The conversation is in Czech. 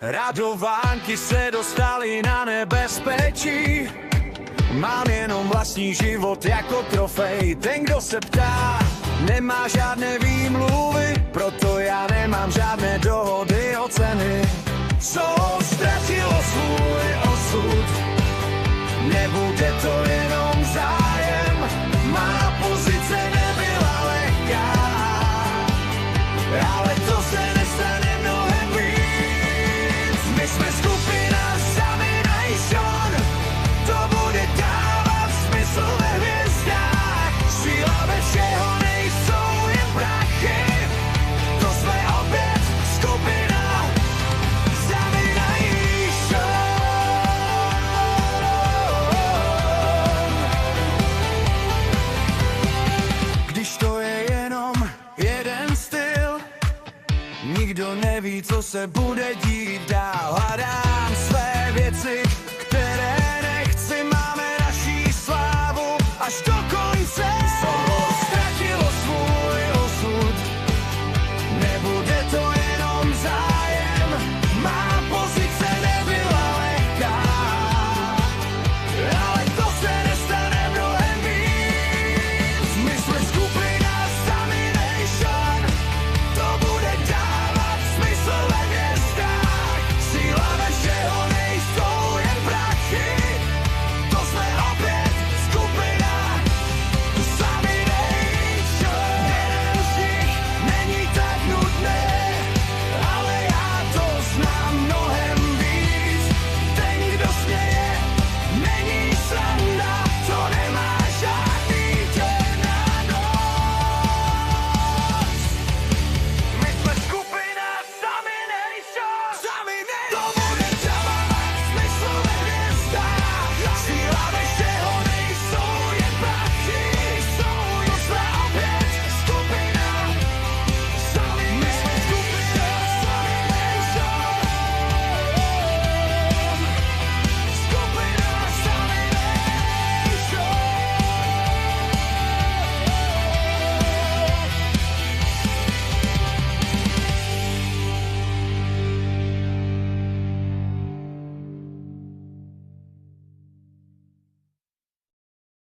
Radovánky se dostaly na nebezpečí. Mám jenom vlastní život jako trofej. Ten, kdo se ptá, nemá žádné výmluvy, proto já nemám žádné dohody o ceny. Co ztratilo svůj osud, nebude to jenom zájem. Má pozice nebyla lehká, ale to se nestane mnohem víc. My jsme skupina Zamination, to bude dávat smysl ve hvězdách. Síla ve všeho nejsou jen prachy, to jsme opět skupina Zamination. Když to je jenom jeden styl, nikdo neví, co se bude dít dál. Hledá